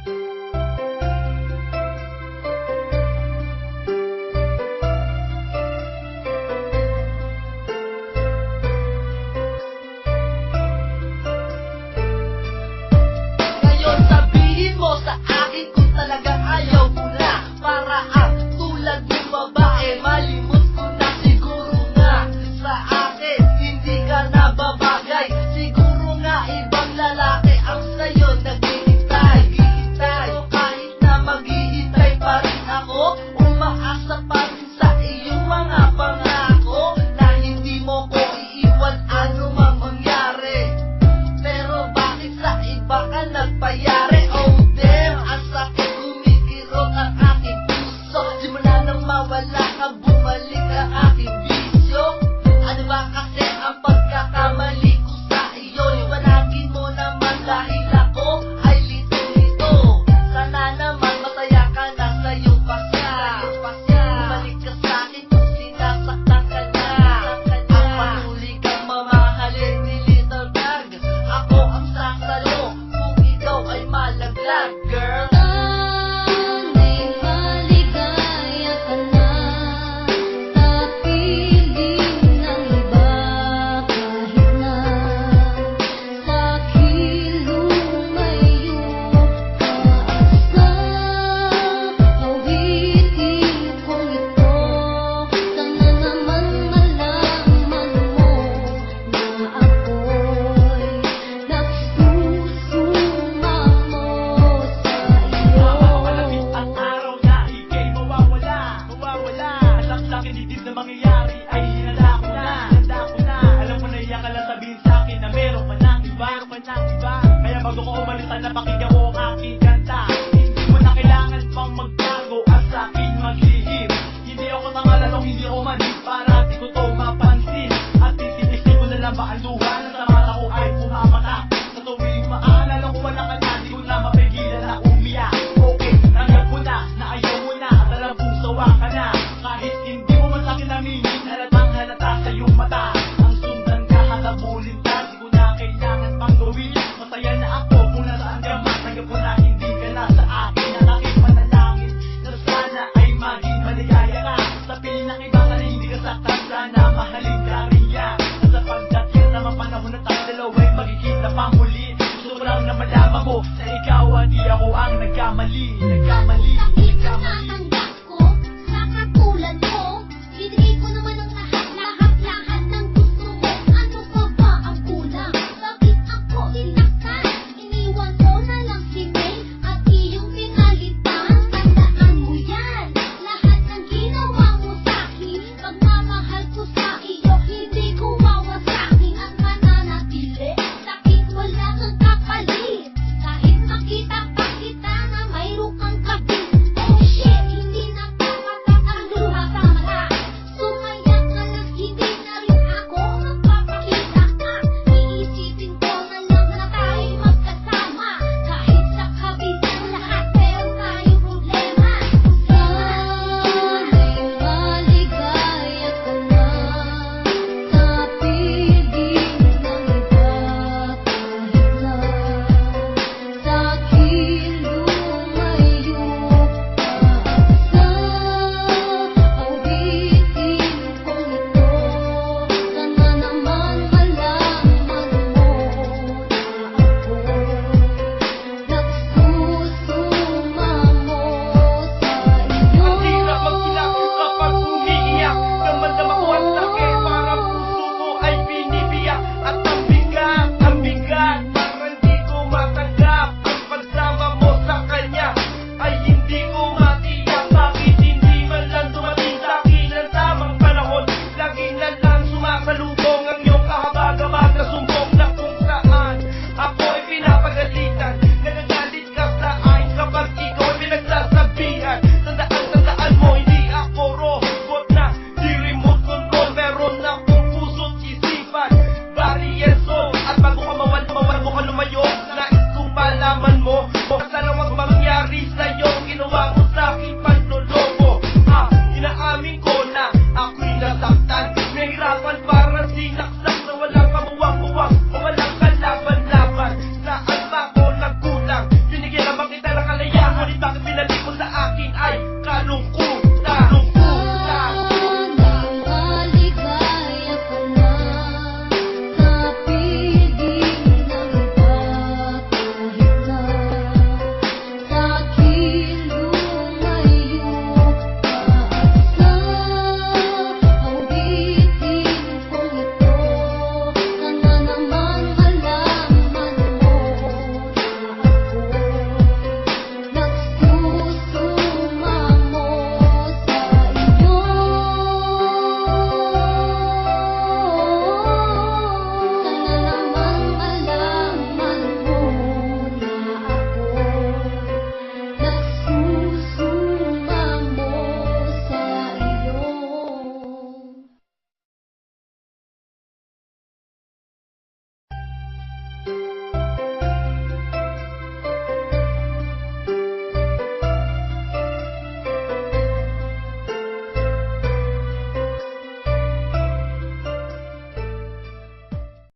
Ngayon sabihin mo sa akin kung talagang ayaw mo na. Para ang tulad ng babae, malimot ko na siguro nga. Sa akin, hindi ka na babagay. Siguro nga ibang lalaki ang sa'yo naghihintay. Pero kahit na maghihintay pa rin ako, umaasa pa rin sa iyong mga pangako na hindi mo ko iiwan ano mang mangyari. Pero bakit sa iba ka nagpayari? Oh damn, ang sakit kumikirot ang aking puso. Simula nang mawala ka, bumalik ang aking bisyo. Ano ba kasi ang pagkakamali ko sa iyo? Liwanagin mo naman dahil ako ay lito-lito. Sana naman masaya ka na sa iyong pasya. Bumalik ka sa akin kung sinasaktan ka na. Ang patuloy kang mamahalin ni Little Bag. Ako ang sasalo kung ikaw ay malaglag, girl. Sana'y maligaya ka na sa piling ng iba, kahit na sa kilong ngayon ka. Sa awitin kong ito, sana naman malaman mo na ako'y nagsusumamo sa iyo. Malapit ang araw na ika'y mawawala. Alam sa'kin hindi na mangyayari ay hinanda ko na. Alam mo na iyan ka lang sabihin sa'kin na meron pa ng iba. Kaya bago ko umalis sana pakinggan mo ang aking kanta. Hindi mo na kailangan pang magtago at sa'kin maglihim. Hindi ako nangalalong, hindi ako manis para di ko to mapansin. At tititisin ko na lang ba ang luha na sa mata ko ay pumamata. Sa tuwing maaalala ko wala ka na, di ko na mapigilan na umiyak. Okay, tanggap ko na ayaw mo na at alam kong sawa ka na. Kahit hindi mo man sa'kin aminin, halatang halata sa iyong mata. Ang sundan ka, hatabulin ka, di ko na kailangan pang gawin. Masaya na ako kung nasaan ka man. Tanggap ko na hindi ka na sa akin. Ang aking panalangin na sana ay maging maligaya ka. Sa piling ng iba ka na hindi ka saktan, sana mahalin ka rin yan. At sapagkat yan naman panahon na tayo dalawa'y magkikita pang muli. Gusto ko lang na malaman mo na ikaw hindi ako ang nagkamali. Nagkamali.